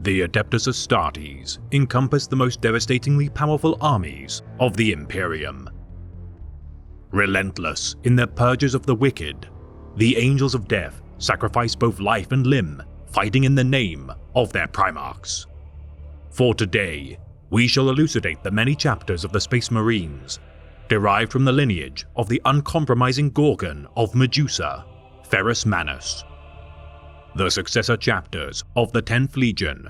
The Adeptus Astartes encompass the most devastatingly powerful armies of the Imperium. Relentless in their purges of the wicked, the Angels of Death sacrifice both life and limb, fighting in the name of their Primarchs. For today, we shall elucidate the many chapters of the Space Marines, derived from the lineage of the uncompromising Gorgon of Medusa, Ferrus Manus. The successor chapters of the 10th Legion,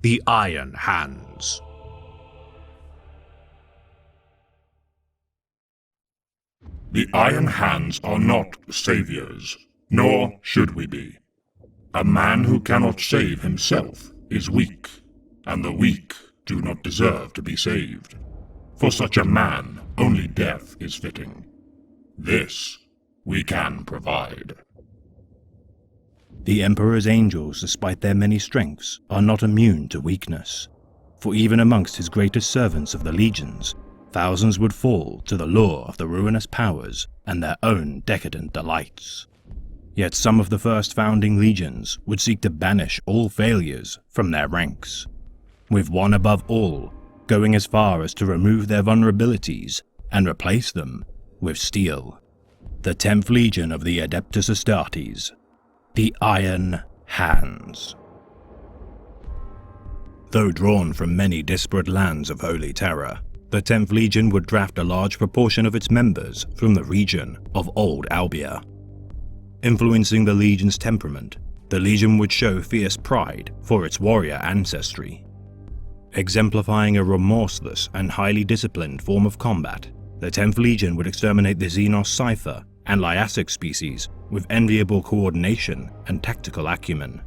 the Iron Hands. The Iron Hands are not saviors, nor should we be. A man who cannot save himself is weak, and the weak do not deserve to be saved. For such a man, only death is fitting. This we can provide. The Emperor's angels, despite their many strengths, are not immune to weakness, for even amongst his greatest servants of the legions, thousands would fall to the lure of the ruinous powers and their own decadent delights. Yet some of the first founding legions would seek to banish all failures from their ranks, with one above all going as far as to remove their vulnerabilities and replace them with steel. The 10th Legion of the Adeptus Astartes, the Iron Hands. Though drawn from many disparate lands of Holy Terror, the 10th Legion would draft a large proportion of its members from the region of Old Albia. Influencing the Legion's temperament, the Legion would show fierce pride for its warrior ancestry. Exemplifying a remorseless and highly disciplined form of combat, the 10th Legion would exterminate the Xenos Cypher and Liassic species with enviable coordination and tactical acumen.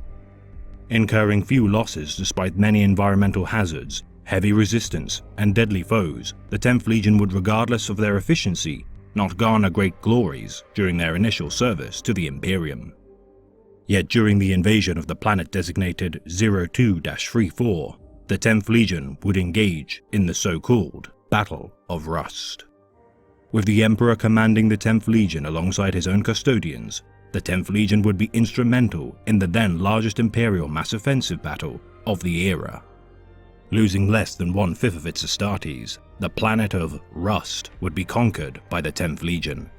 Incurring few losses despite many environmental hazards, heavy resistance, and deadly foes, the 10th Legion would, regardless of their efficiency, not garner great glories during their initial service to the Imperium. Yet during the invasion of the planet designated 02-34, the 10th Legion would engage in the so-called Battle of Rust. With the Emperor commanding the 10th Legion alongside his own custodians, the 10th Legion would be instrumental in the then largest Imperial mass offensive battle of the era. Losing less than 1/5 of its Astartes, the planet of Rust would be conquered by the 10th Legion.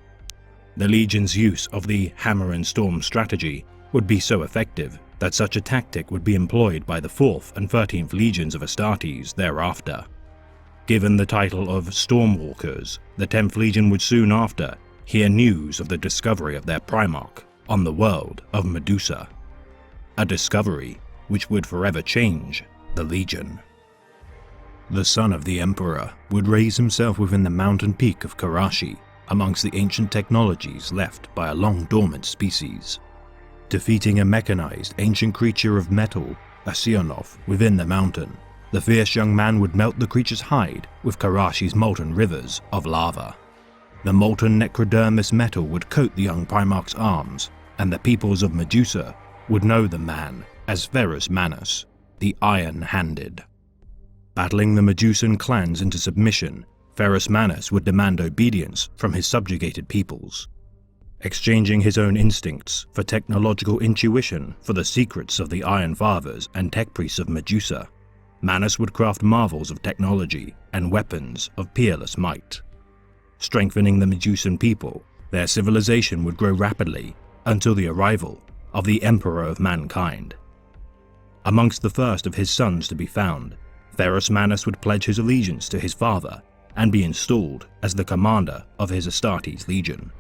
The Legion's use of the Hammer and Storm strategy would be so effective that such a tactic would be employed by the 4th and 13th Legions of Astartes thereafter. Given the title of Stormwalkers, the 10th Legion would soon after hear news of the discovery of their Primarch on the world of Medusa. A discovery which would forever change the Legion. The son of the Emperor would raise himself within the mountain peak of Karashi amongst the ancient technologies left by a long-dormant species. Defeating a mechanized ancient creature of metal, a Sionov, within the mountain, the fierce young man would melt the creature's hide with Karashi's molten rivers of lava. The molten necrodermis metal would coat the young Primarch's arms, and the peoples of Medusa would know the man as Ferrus Manus, the Iron-Handed. Battling the Medusan clans into submission, Ferrus Manus would demand obedience from his subjugated peoples. Exchanging his own instincts for technological intuition for the secrets of the Iron Fathers and tech priests of Medusa, Manus would craft marvels of technology and weapons of peerless might. Strengthening the Medusan people, their civilization would grow rapidly until the arrival of the Emperor of Mankind. Amongst the first of his sons to be found, Ferrus Manus would pledge his allegiance to his father and be installed as the commander of his Astartes Legion.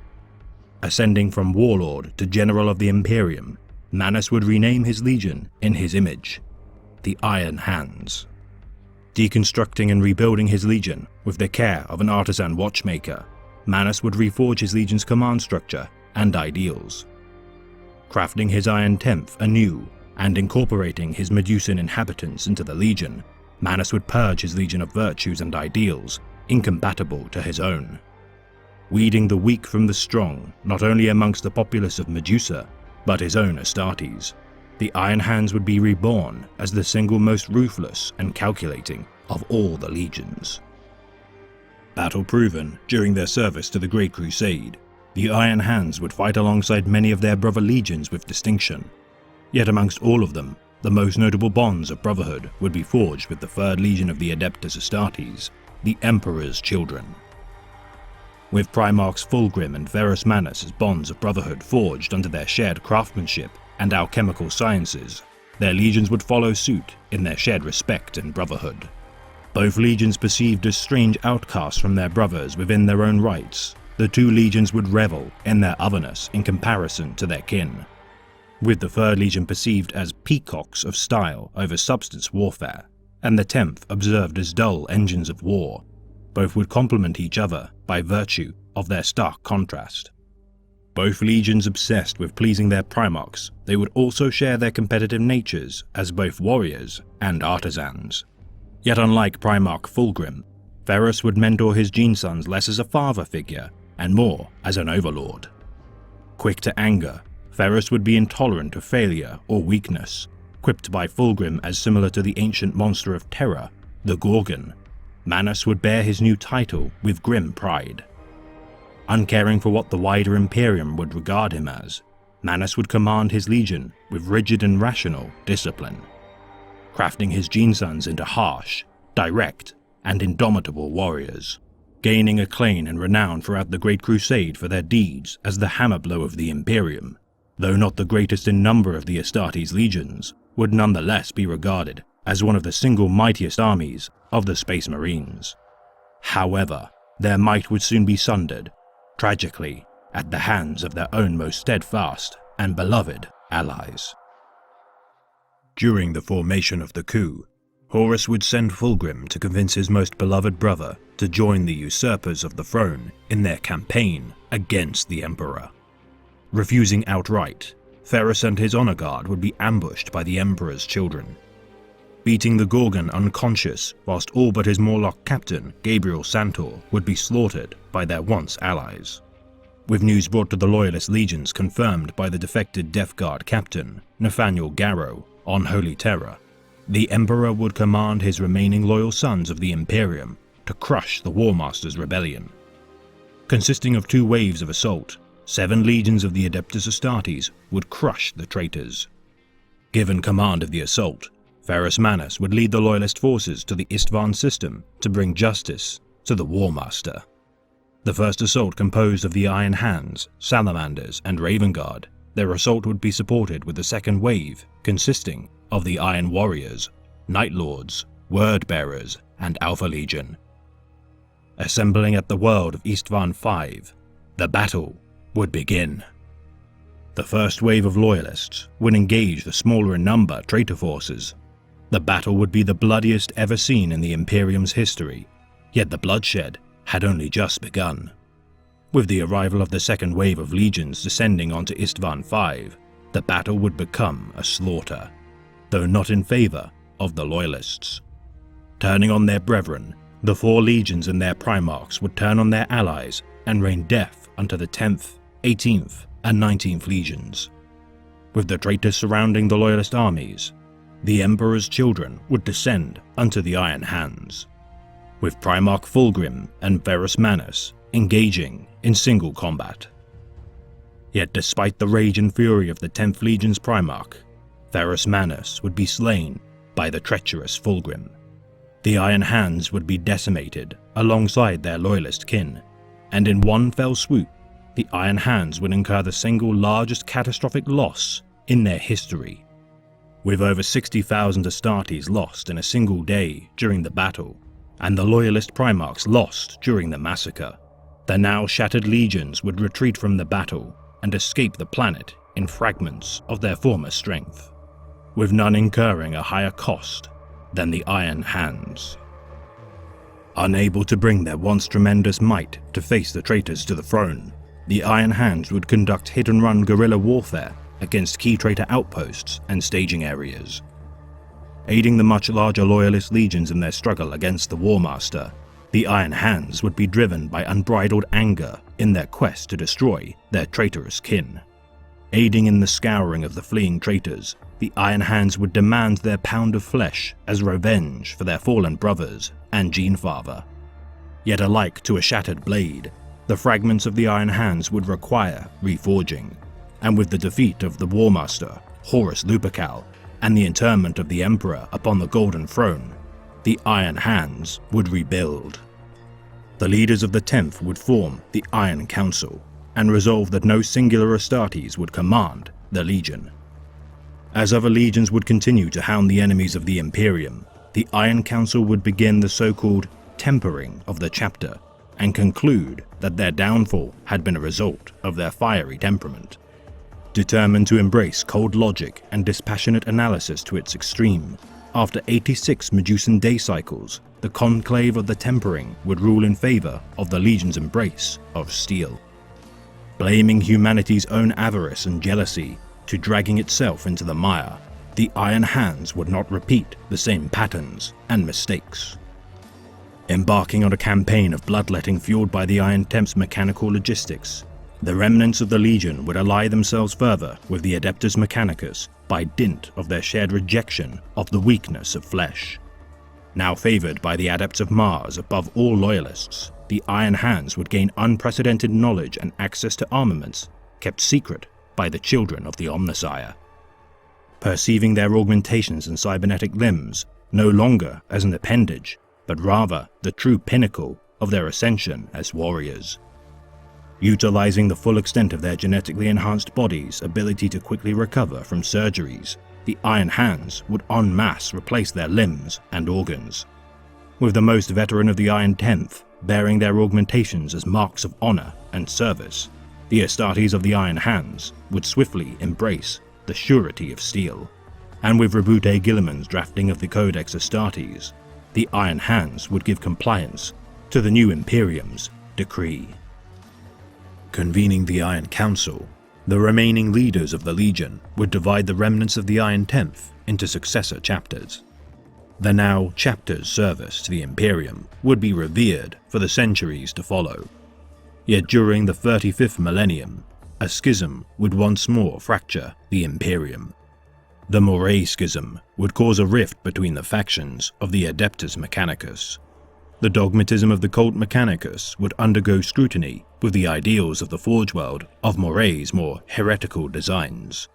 Ascending from warlord to general of the Imperium, Manus would rename his legion in his image, the Iron Hands. Deconstructing and rebuilding his legion with the care of an artisan watchmaker, Manus would reforge his legion's command structure and ideals. Crafting his Iron Tenth anew and incorporating his Medusan inhabitants into the legion, Manus would purge his legion of virtues and ideals incompatible to his own. Weeding the weak from the strong, not only amongst the populace of Medusa, but his own Astartes, the Iron Hands would be reborn as the single most ruthless and calculating of all the legions. Battle-proven during their service to the Great Crusade, the Iron Hands would fight alongside many of their brother legions with distinction. Yet amongst all of them, the most notable bonds of brotherhood would be forged with the 3rd Legion of the Adeptus Astartes, the Emperor's Children. With Primarchs Fulgrim and Verus Manus as bonds of brotherhood forged under their shared craftsmanship and alchemical sciences, their legions would follow suit in their shared respect and brotherhood. Both legions perceived as strange outcasts from their brothers within their own rights, the 2 legions would revel in their otherness in comparison to their kin. With the 3rd Legion perceived as peacocks of style over substance warfare, and the 10th observed as dull engines of war, both would complement each other by virtue of their stark contrast. Both legions obsessed with pleasing their Primarchs, they would also share their competitive natures as both warriors and artisans. Yet unlike Primarch Fulgrim, Verus would mentor his Genesons less as a father figure and more as an overlord. Quick to anger, Verus would be intolerant of failure or weakness, quipped by Fulgrim as similar to the ancient monster of terror, the Gorgon. Manus would bear his new title with grim pride. Uncaring for what the wider Imperium would regard him as, Manus would command his legion with rigid and rational discipline, crafting his Genesons into harsh, direct, and indomitable warriors, gaining acclaim and renown throughout the Great Crusade for their deeds as the hammer blow of the Imperium, though not the greatest in number of the Astartes legions, would nonetheless be regarded as one of the single mightiest armies of the Space Marines. However, their might would soon be sundered, tragically, at the hands of their own most steadfast and beloved allies. During the formation of the coup, Horus would send Fulgrim to convince his most beloved brother to join the usurpers of the throne in their campaign against the Emperor. Refusing outright, Verus and his honor guard would be ambushed by the Emperor's children, beating the Gorgon unconscious whilst all but his Morlock captain, Gabriel Santor, would be slaughtered by their once allies. With news brought to the Loyalist legions confirmed by the defected Death Guard captain, Nathaniel Garrow, on Holy Terror, the Emperor would command his remaining loyal sons of the Imperium to crush the War Master's rebellion. Consisting of 2 waves of assault, 7 legions of the Adeptus Astartes would crush the traitors. Given command of the assault, Verus Manus would lead the Loyalist forces to the Istvan system to bring justice to the War Master. The first assault composed of the Iron Hands, Salamanders, and Raven Guard. Their assault would be supported with the second wave, consisting of the Iron Warriors, Night Lords, Word Bearers, and Alpha Legion. Assembling at the world of Istvan V, the battle would begin. The first wave of Loyalists would engage the smaller in number traitor forces. The battle would be the bloodiest ever seen in the Imperium's history, yet the bloodshed had only just begun. With the arrival of the second wave of legions descending onto Istvan V, the battle would become a slaughter, though not in favor of the Loyalists. Turning on their brethren, the 4 legions and their Primarchs would turn on their allies and rain death unto the 10th, 18th, and 19th legions. With the traitors surrounding the Loyalist armies, the Emperor's children would descend unto the Iron Hands, with Primarch Fulgrim and Verus Manus engaging in single combat. Yet despite the rage and fury of the 10th Legion's Primarch, Verus Manus would be slain by the treacherous Fulgrim. The Iron Hands would be decimated alongside their Loyalist kin, and in one fell swoop, the Iron Hands would incur the single largest catastrophic loss in their history. With over 60,000 Astartes lost in a single day during the battle, and the Loyalist Primarchs lost during the massacre, the now shattered legions would retreat from the battle and escape the planet in fragments of their former strength, with none incurring a higher cost than the Iron Hands. Unable to bring their once tremendous might to face the traitors to the throne, the Iron Hands would conduct hit-and-run guerrilla warfare against key traitor outposts and staging areas. Aiding the much larger Loyalist legions in their struggle against the War Master, the Iron Hands would be driven by unbridled anger in their quest to destroy their traitorous kin. Aiding in the scouring of the fleeing traitors, the Iron Hands would demand their pound of flesh as revenge for their fallen brothers and Genefather. Yet alike to a shattered blade, the fragments of the Iron Hands would require reforging, and with the defeat of the War Master, Horus Lupercal, and the interment of the Emperor upon the Golden Throne, the Iron Hands would rebuild. The leaders of the 10th would form the Iron Council and resolve that no singular Astartes would command the Legion. As other legions would continue to hound the enemies of the Imperium, the Iron Council would begin the so-called tempering of the chapter and conclude that their downfall had been a result of their fiery temperament. Determined to embrace cold logic and dispassionate analysis to its extreme, after 86 Medusan day cycles, the conclave of the tempering would rule in favor of the Legion's embrace of steel. Blaming humanity's own avarice and jealousy to dragging itself into the mire, the Iron Hands would not repeat the same patterns and mistakes. Embarking on a campaign of bloodletting fueled by the Iron Temp's mechanical logistics, the remnants of the Legion would ally themselves further with the Adeptus Mechanicus by dint of their shared rejection of the weakness of flesh. Now favored by the Adepts of Mars above all loyalists, the Iron Hands would gain unprecedented knowledge and access to armaments kept secret by the children of the Omnissiah. Perceiving their augmentations and cybernetic limbs no longer as an appendage, but rather the true pinnacle of their ascension as warriors. Utilizing the full extent of their genetically enhanced bodies' ability to quickly recover from surgeries, the Iron Hands would en masse replace their limbs and organs. With the most veteran of the Iron Tenth bearing their augmentations as marks of honor and service, the Astartes of the Iron Hands would swiftly embrace the surety of steel. And with Rabute Guilliman's drafting of the Codex Astartes, the Iron Hands would give compliance to the new Imperium's decree. Convening the Iron Council, the remaining leaders of the Legion would divide the remnants of the Iron Tenth into successor chapters. The now chapter's service to the Imperium would be revered for the centuries to follow. Yet during the 35th millennium, a schism would once more fracture the Imperium. The Moray Schism would cause a rift between the factions of the Adeptus Mechanicus. The dogmatism of the Cult Mechanicus would undergo scrutiny with the ideals of the Forge World of Moray's more heretical designs.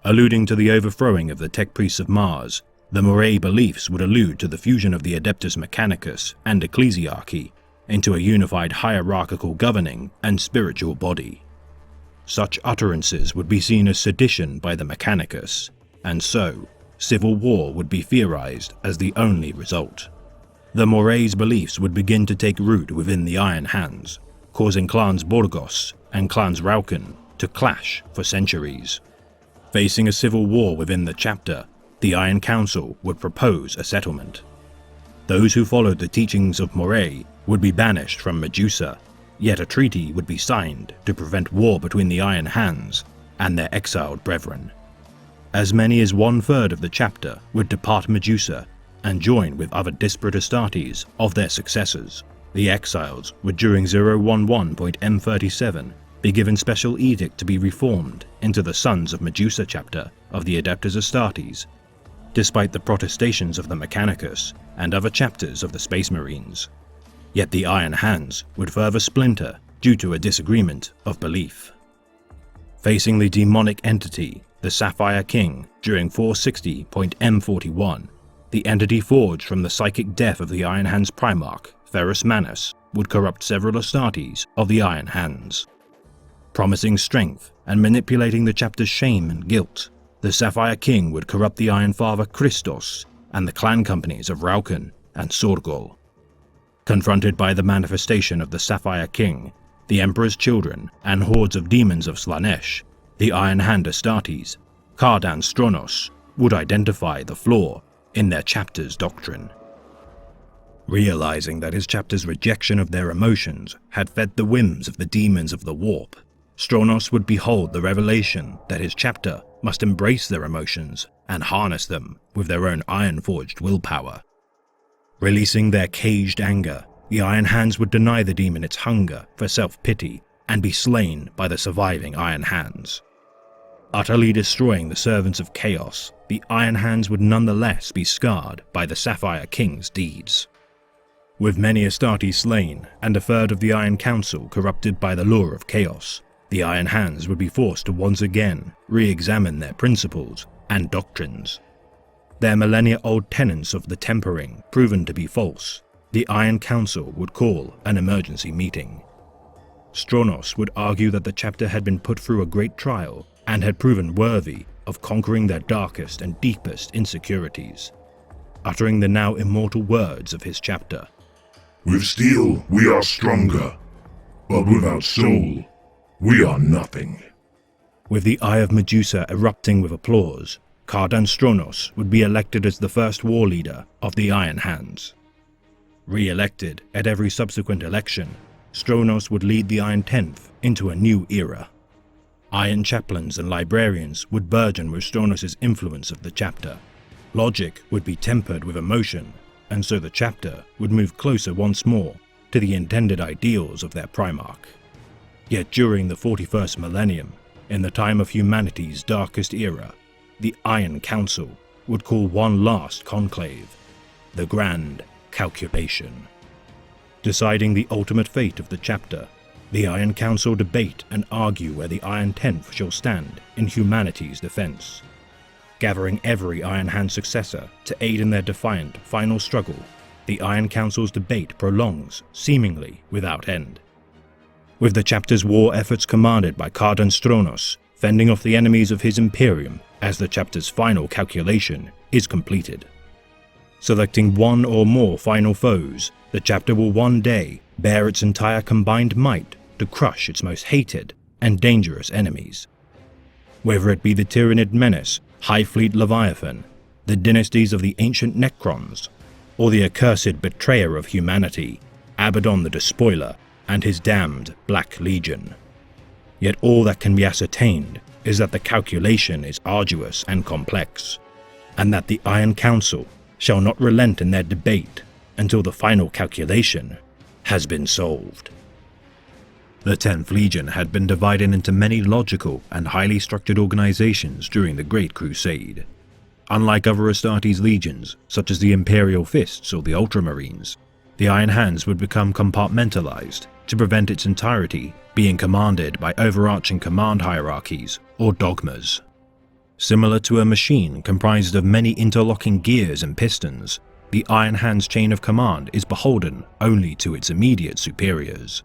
Alluding to the overthrowing of the Tech Priests of Mars, the Moray beliefs would allude to the fusion of the Adeptus Mechanicus and Ecclesiarchy into a unified hierarchical governing and spiritual body. Such utterances would be seen as sedition by the Mechanicus, and so, civil war would be theorized as the only result. The Moray's beliefs would begin to take root within the Iron Hands, causing clans Borgos and clans Rauken to clash for centuries. Facing a civil war within the chapter, the Iron Council would propose a settlement. Those who followed the teachings of Moray would be banished from Medusa, yet a treaty would be signed to prevent war between the Iron Hands and their exiled brethren. As many as 1/3 of the chapter would depart Medusa and join with other disparate Astartes of their successors. The exiles would during 011.M37 be given special edict to be reformed into the Sons of Medusa chapter of the Adeptus Astartes, despite the protestations of the Mechanicus and other chapters of the Space Marines. Yet the Iron Hands would further splinter due to a disagreement of belief. Facing the demonic entity, the Sapphire King, during 460.M41, the entity forged from the psychic death of the Iron Hands Primarch, Ferrus Manus, would corrupt several Astartes of the Iron Hands. Promising strength and manipulating the chapter's shame and guilt, the Sapphire King would corrupt the Iron Father Christos and the clan companies of Rauken and Sorgol. Confronted by the manifestation of the Sapphire King, the Emperor's children, and hordes of demons of Slanesh, the Iron Hand Astartes, Cardan Stronos, would identify the flaw in their chapter's doctrine. Realizing that his chapter's rejection of their emotions had fed the whims of the demons of the warp, Stronos would behold the revelation that his chapter must embrace their emotions and harness them with their own iron-forged willpower. Releasing their caged anger, the Iron Hands would deny the demon its hunger for self-pity and be slain by the surviving Iron Hands. Utterly destroying the servants of chaos, the Iron Hands would nonetheless be scarred by the Sapphire King's deeds. With many Astartes slain and 1/3 of the Iron Council corrupted by the lure of chaos, the Iron Hands would be forced to once again re-examine their principles and doctrines, their millennia-old tenets of the tempering proven to be false, the Iron Council would call an emergency meeting. Stronos would argue that the chapter had been put through a great trial and had proven worthy of conquering their darkest and deepest insecurities, uttering the now immortal words of his chapter. With steel we are stronger, but without soul we are nothing. With the Eye of Medusa erupting with applause, Cardan Stronos would be elected as the first war leader of the Iron Hands. Re-elected at every subsequent election, Stronos would lead the Iron Tenth into a new era. Iron chaplains and librarians would burgeon with Stronos' influence of the chapter. Logic would be tempered with emotion, and so the chapter would move closer once more to the intended ideals of their Primarch. Yet during the 41st millennium, in the time of humanity's darkest era, the Iron Council would call one last conclave, the Grand Calculation. Deciding the ultimate fate of the chapter, the Iron Council debate and argue where the Iron Tenth shall stand in humanity's defense. Gathering every Iron Hand successor to aid in their defiant final struggle, the Iron Council's debate prolongs seemingly without end. With the chapter's war efforts commanded by Cardan Stronos fending off the enemies of his Imperium as the chapter's final calculation is completed. Selecting one or more final foes, the chapter will one day bear its entire combined might to crush its most hated and dangerous enemies. Whether it be the Tyranid Menace, High Fleet Leviathan, the dynasties of the ancient Necrons, or the accursed betrayer of humanity, Abaddon the Despoiler, and his damned Black Legion. Yet all that can be ascertained is that the calculation is arduous and complex, and that the Iron Council shall not relent in their debate until the final calculation has been solved. The 10th Legion had been divided into many logical and highly structured organizations during the Great Crusade. Unlike other Astartes legions, such as the Imperial Fists or the Ultramarines, the Iron Hands would become compartmentalized to prevent its entirety being commanded by overarching command hierarchies or dogmas. Similar to a machine comprised of many interlocking gears and pistons, the Iron Hand's chain of command is beholden only to its immediate superiors.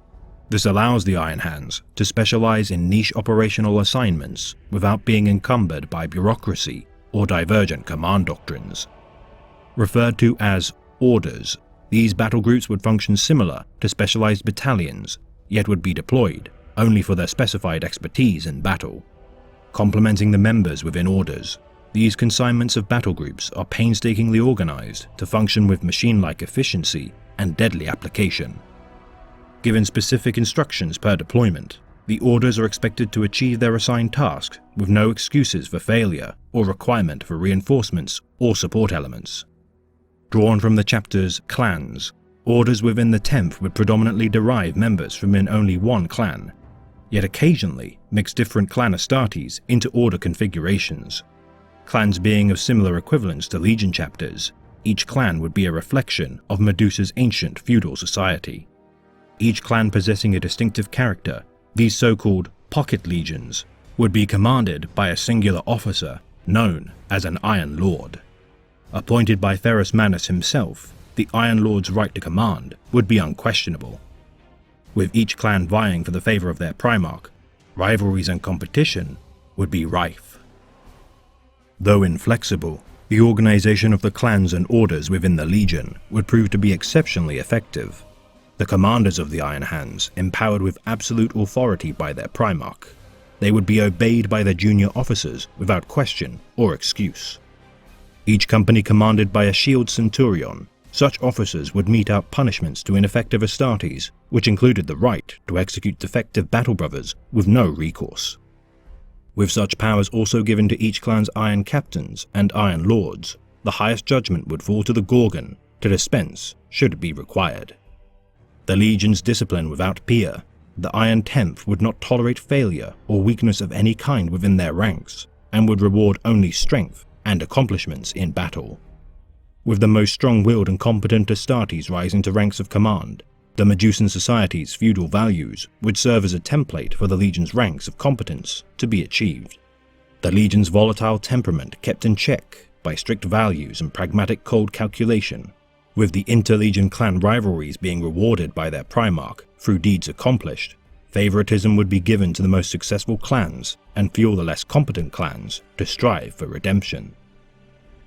This allows the Iron Hands to specialize in niche operational assignments without being encumbered by bureaucracy or divergent command doctrines. Referred to as orders, these battle groups would function similar to specialized battalions, yet would be deployed only for their specified expertise in battle. Complementing the members within orders, these consignments of battle groups are painstakingly organized to function with machine-like efficiency and deadly application. Given specific instructions per deployment, the orders are expected to achieve their assigned tasks with no excuses for failure or requirement for reinforcements or support elements. Drawn from the chapter's clans, orders within the 10th would predominantly derive members from only one clan, yet occasionally mix different clan Astartes into order configurations. Clans being of similar equivalence to Legion chapters, each clan would be a reflection of Medusa's ancient feudal society. Each clan possessing a distinctive character, these so-called pocket legions would be commanded by a singular officer known as an Iron Lord. Appointed by Ferrus Manus himself, the Iron Lord's right to command would be unquestionable. With each clan vying for the favor of their Primarch, rivalries and competition would be rife. Though inflexible, the organization of the clans and orders within the Legion would prove to be exceptionally effective. The commanders of the Iron Hands, empowered with absolute authority by their Primarch, they would be obeyed by their junior officers without question or excuse. Each company commanded by a shield centurion, such officers would mete out punishments to ineffective Astartes, which included the right to execute defective battle brothers with no recourse. With such powers also given to each clan's Iron Captains and Iron Lords, the highest judgment would fall to the Gorgon to dispense should it be required. The Legion's discipline without peer, the Iron Tenth would not tolerate failure or weakness of any kind within their ranks, and would reward only strength and accomplishments in battle. With the most strong-willed and competent Astartes rising to ranks of command, the Medusan society's feudal values would serve as a template for the Legion's ranks of competence to be achieved. The Legion's volatile temperament kept in check by strict values and pragmatic cold calculation, with the interlegion clan rivalries being rewarded by their Primarch through deeds accomplished. Favoritism would be given to the most successful clans and fuel the less competent clans to strive for redemption.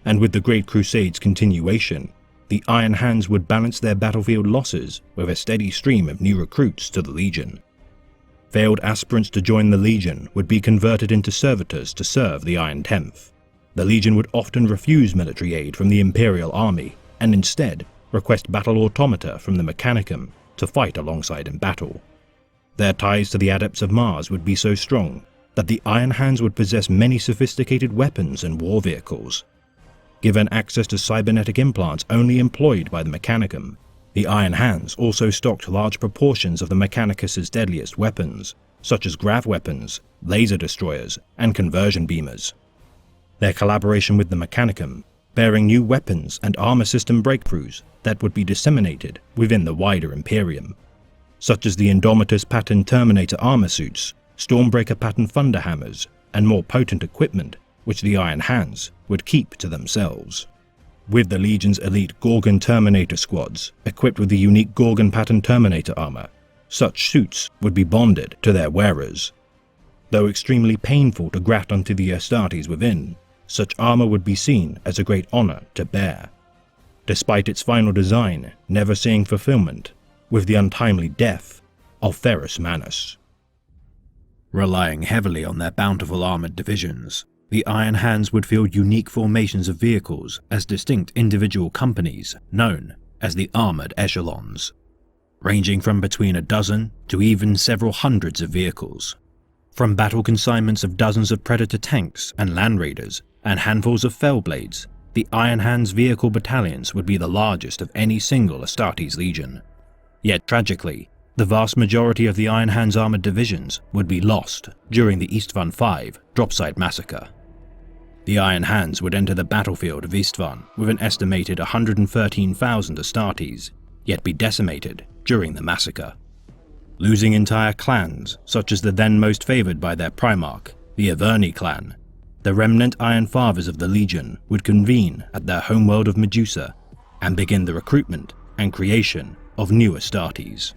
And with the Great Crusade's continuation, the Iron Hands would balance their battlefield losses with a steady stream of new recruits to the Legion. Failed aspirants to join the Legion would be converted into servitors to serve the Iron Tenth. The Legion would often refuse military aid from the Imperial Army and instead request battle automata from the Mechanicum to fight alongside in battle. Their ties to the Adepts of Mars would be so strong that the Iron Hands would possess many sophisticated weapons and war vehicles. Given access to cybernetic implants only employed by the Mechanicum, the Iron Hands also stocked large proportions of the Mechanicus' deadliest weapons, such as grav weapons, laser destroyers, and conversion beamers. Their collaboration with the Mechanicum, bearing new weapons and armor system breakthroughs that would be disseminated within the wider Imperium, such as the Indomitus pattern Terminator armor suits, Stormbreaker pattern Thunderhammers, and more potent equipment which the Iron Hands would keep to themselves. With the Legion's elite Gorgon Terminator squads equipped with the unique Gorgon pattern Terminator armor, such suits would be bonded to their wearers. Though extremely painful to graft onto the Astartes within, such armor would be seen as a great honor to bear. Despite its final design never seeing fulfillment, with the untimely death of Ferrus Manus. Relying heavily on their bountiful armored divisions, the Iron Hands would field unique formations of vehicles as distinct individual companies known as the Armored Echelons, ranging from between a dozen to even several hundreds of vehicles. From battle consignments of dozens of Predator tanks and Land Raiders and handfuls of Fellblades, the Iron Hands vehicle battalions would be the largest of any single Astartes Legion. Yet tragically, the vast majority of the Iron Hands armored divisions would be lost during the Istvan V Dropside Massacre. The Iron Hands would enter the battlefield of Istvan with an estimated 113,000 Astartes, yet be decimated during the massacre. Losing entire clans, such as the then most favored by their Primarch, the Averni clan, the remnant Iron Fathers of the Legion would convene at their homeworld of Medusa and begin the recruitment and creation of new Astartes.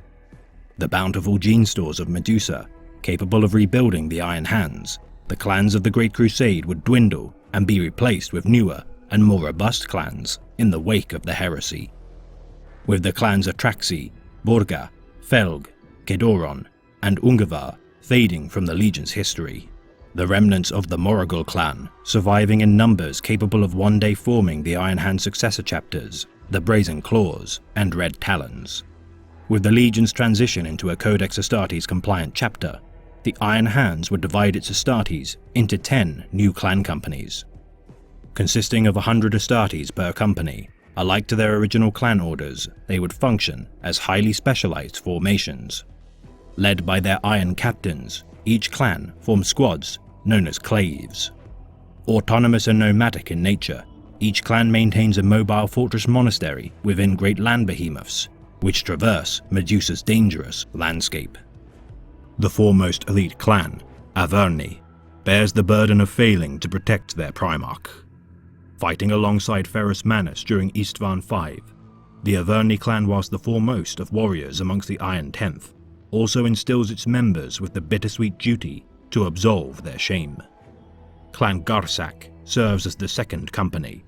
The bountiful gene stores of Medusa, capable of rebuilding the Iron Hands, the clans of the Great Crusade would dwindle and be replaced with newer and more robust clans in the wake of the heresy. With the clans Atraxi, Borga, Felg, Kedoron, and Ungavar fading from the Legion's history, the remnants of the Moragul clan surviving in numbers capable of one day forming the Iron Hand successor chapters, the Brazen Claws and Red Talons. With the Legion's transition into a Codex Astartes compliant chapter, the Iron Hands would divide its Astartes into 10 new clan companies. Consisting of 100 Astartes per company, alike to their original clan orders, they would function as highly specialized formations. Led by their Iron Captains, each clan formed squads known as Claves. Autonomous and nomadic in nature, each clan maintains a mobile fortress monastery within great land behemoths, which traverse Medusa's dangerous landscape. The foremost elite clan, Averni, bears the burden of failing to protect their Primarch. Fighting alongside Ferrus Manus during Istvan V, the Averni clan, whilst the foremost of warriors amongst the Iron Tenth, also instills its members with the bittersweet duty to absolve their shame. Clan Garsak serves as the second company.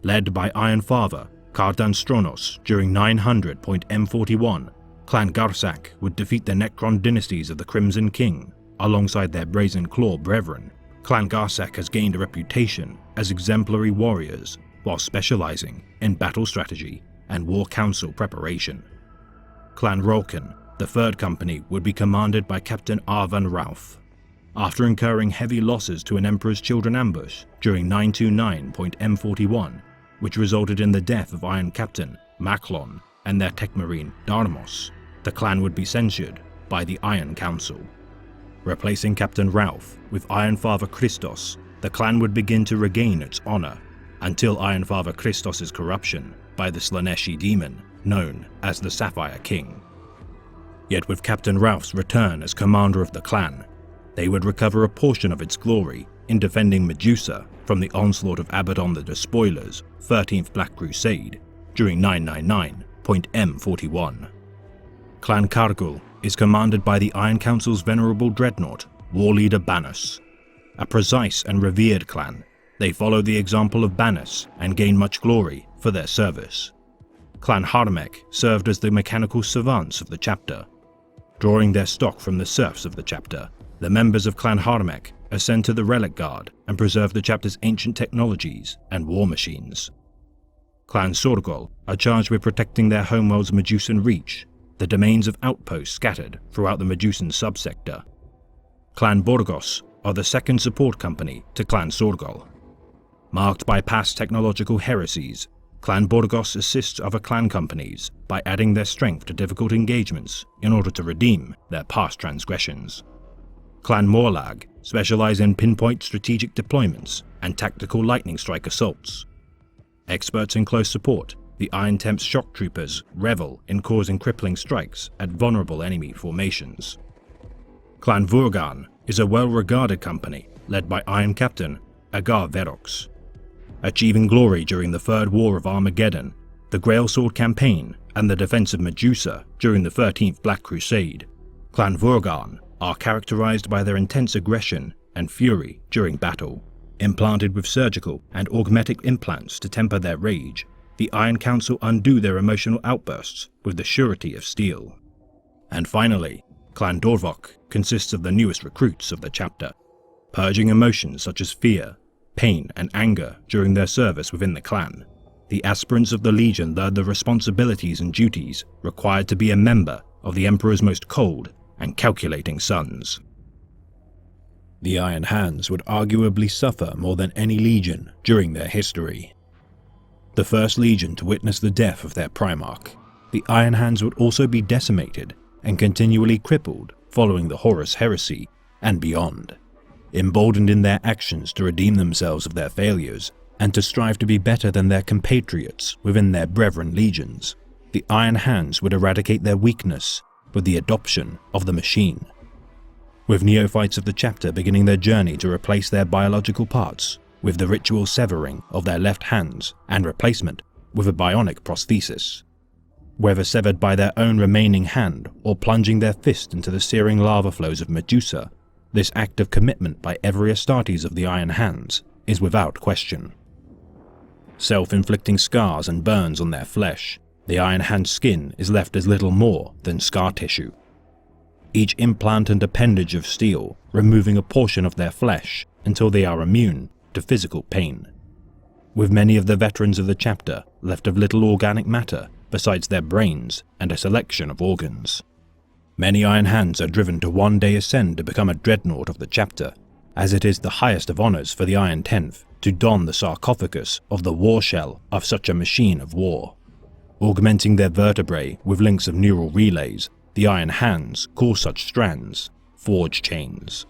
Led by Iron Father Cardan Stronos during 900.M41, Clan Garsak would defeat the Necron dynasties of the Crimson King alongside their Brazen Claw brethren. Clan Garsak has gained a reputation as exemplary warriors while specializing in battle strategy and war council preparation. Clan Rolkan, the third company, would be commanded by Captain Arvan Ralph. After incurring heavy losses to an Emperor's Children ambush during 929.M41, which resulted in the death of Iron Captain Maklon and their tech marine Darmos, the clan would be censured by the Iron Council. Replacing Captain Ralph with Iron Father Christos, the clan would begin to regain its honor, until Iron Father Christos' corruption by the Slaneshi demon known as the Sapphire King. Yet with Captain Ralph's return as commander of the clan, they would recover a portion of its glory in defending Medusa from the onslaught of Abaddon the Despoiler's 13th Black Crusade during 999.M41. Clan Kargul is commanded by the Iron Council's venerable dreadnought, war leader Banus. A precise and revered clan, they follow the example of Banus and gain much glory for their service. Clan Harmek served as the mechanical savants of the chapter. Drawing their stock from the serfs of the chapter, the members of Clan Harmek ascend to the Relic Guard and preserve the chapter's ancient technologies and war machines. Clan Sorgol are charged with protecting their homeworld's Medusan reach, the domains of outposts scattered throughout the Medusan subsector. Clan Borgos are the second support company to Clan Sorgol. Marked by past technological heresies, Clan Borgos assists other clan companies by adding their strength to difficult engagements in order to redeem their past transgressions. Clan Morlag specialize in pinpoint strategic deployments and tactical lightning strike assaults. Experts in close support, the Iron Temp's shock troopers revel in causing crippling strikes at vulnerable enemy formations. Clan Vurgan is a well-regarded company led by Iron Captain Agar Verox. Achieving glory during the Third War of Armageddon, the Grail Sword campaign, and the defense of Medusa during the 13th Black Crusade, Clan Vurgan are characterized by their intense aggression and fury during battle. Implanted with surgical and augmetic implants to temper their rage, the Iron Council undo their emotional outbursts with the surety of steel. And finally, Clan Dorvok consists of the newest recruits of the chapter, purging emotions such as fear, pain and anger during their service within the clan. The aspirants of the Legion learn the responsibilities and duties required to be a member of the Emperor's most cold and calculating sons. The Iron Hands would arguably suffer more than any legion during their history. The first legion to witness the death of their Primarch, the Iron Hands would also be decimated and continually crippled following the Horus Heresy and beyond. Emboldened in their actions to redeem themselves of their failures and to strive to be better than their compatriots within their brethren legions, the Iron Hands would eradicate their weakness with the adoption of the machine. With neophytes of the chapter beginning their journey to replace their biological parts with the ritual severing of their left hands and replacement with a bionic prosthesis. Whether severed by their own remaining hand or plunging their fist into the searing lava flows of Medusa, this act of commitment by every Astartes of the Iron Hands is without question. Self-inflicting scars and burns on their flesh, the Iron Hand's skin is left as little more than scar tissue. Each implant and appendage of steel removing a portion of their flesh until they are immune to physical pain. With many of the veterans of the chapter left of little organic matter besides their brains and a selection of organs. Many Iron Hands are driven to one day ascend to become a dreadnought of the chapter, as it is the highest of honors for the Iron Tenth to don the sarcophagus of the war shell of such a machine of war. Augmenting their vertebrae with links of neural relays, the Iron Hands call such strands forge chains.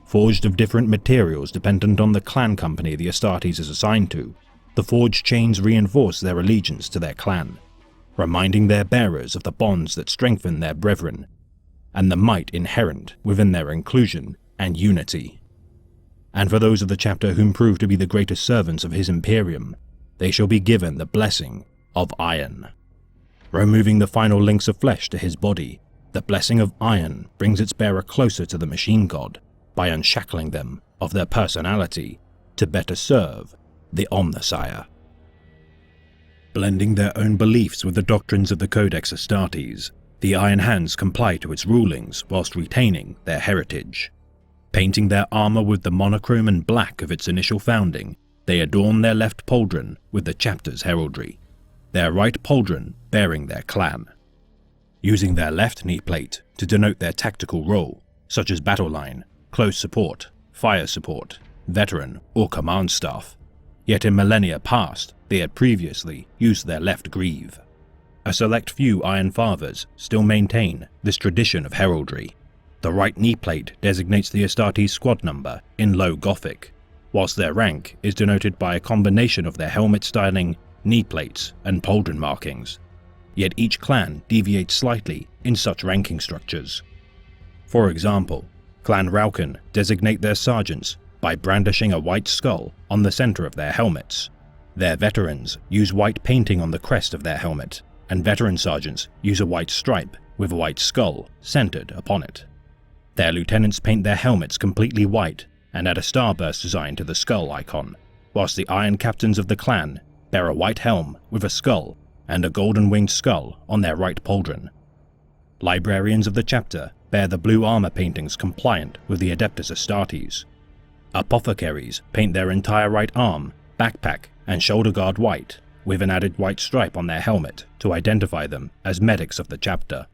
Forged of different materials dependent on the clan company the Astartes is assigned to, the forged chains reinforce their allegiance to their clan, reminding their bearers of the bonds that strengthen their brethren, and the might inherent within their inclusion and unity. And for those of the chapter whom prove to be the greatest servants of his Imperium, they shall be given the blessing of Iron. Removing the final links of flesh to his body, the blessing of Iron brings its bearer closer to the machine god by unshackling them of their personality to better serve the Omnissiah. Blending their own beliefs with the doctrines of the Codex Astartes, the Iron Hands comply to its rulings whilst retaining their heritage. Painting their armor with the monochrome and black of its initial founding, they adorn their left pauldron with the chapter's heraldry, their right pauldron bearing their clan. Using their left knee plate to denote their tactical role, such as battle line, close support, fire support, veteran, or command staff. Yet in millennia past, they had previously used their left greave. A select few Iron Fathers still maintain this tradition of heraldry. The right knee plate designates the Astartes squad number in Low Gothic, whilst their rank is denoted by a combination of their helmet styling, knee plates, and pauldron markings. Yet each clan deviates slightly in such ranking structures. For example, Clan Rauken designate their sergeants by brandishing a white skull on the center of their helmets. Their veterans use white painting on the crest of their helmet, and veteran sergeants use a white stripe with a white skull centered upon it. Their lieutenants paint their helmets completely white and add a starburst design to the skull icon, whilst the Iron Captains of the clan bear a white helm with a skull and a golden-winged skull on their right pauldron. Librarians of the chapter bear the blue armor paintings compliant with the Adeptus Astartes. Apothecaries paint their entire right arm, backpack, and shoulder guard white, with an added white stripe on their helmet to identify them as medics of the chapter.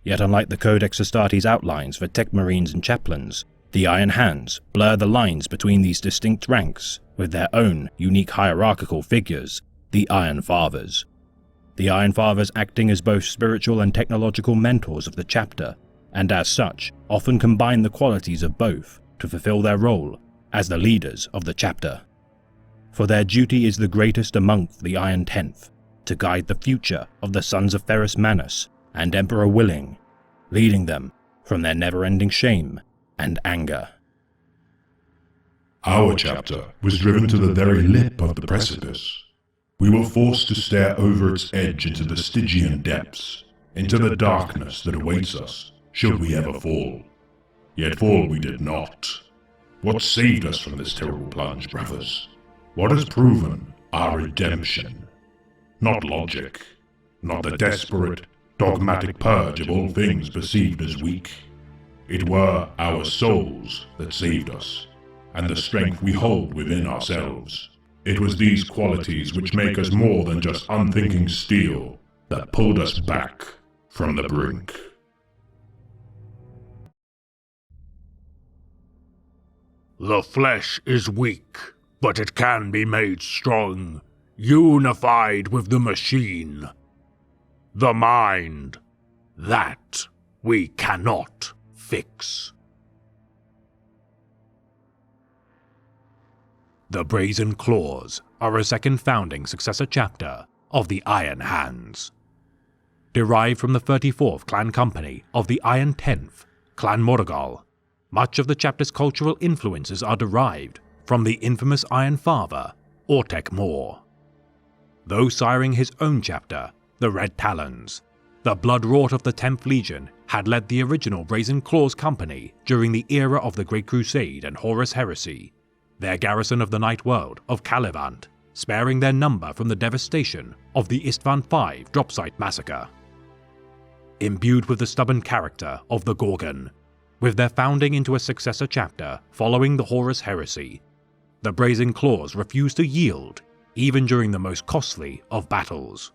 Yet unlike the Codex Astartes outlines for tech marines and chaplains, the Iron Hands blur the lines between these distinct ranks with their own unique hierarchical figures, the Iron Fathers. The Iron Fathers acting as both spiritual and technological mentors of the chapter, and as such often combine the qualities of both to fulfill their role as the leaders of the chapter. For their duty is the greatest among the Iron Tenth, to guide the future of the sons of Ferrus Manus and Emperor Willing, leading them from their never-ending shame and anger. Our chapter was driven to the very lip of the precipice. We were forced to stare over its edge into the Stygian depths, into the darkness that awaits us, should we ever fall. Yet fall we did not. What saved us from this terrible plunge, brothers? What has proven our redemption? Not logic, not the desperate, dogmatic purge of all things perceived as weak. It were our souls that saved us, and the strength we hold within ourselves. It was these qualities which make us more than just unthinking steel that pulled us back from the brink. The flesh is weak, but it can be made strong, unified with the machine. The mind, that we cannot fix. The Brazen Claws are a second founding successor chapter of the Iron Hands. Derived from the 34th clan company of the Iron Tenth, Clan Morrigal, much of the chapter's cultural influences are derived from the infamous Iron Father, Ortec Moore. Though siring his own chapter, the Red Talons, the blood-wrought of the 10th Legion had led the original Brazen Claws company during the era of the Great Crusade and Horus Heresy, their garrison of the Night World of Calivant, sparing their number from the devastation of the Istvan V dropsite massacre. Imbued with the stubborn character of the Gorgon, with their founding into a successor chapter following the Horus Heresy, the Brazen Claws refused to yield even during the most costly of battles.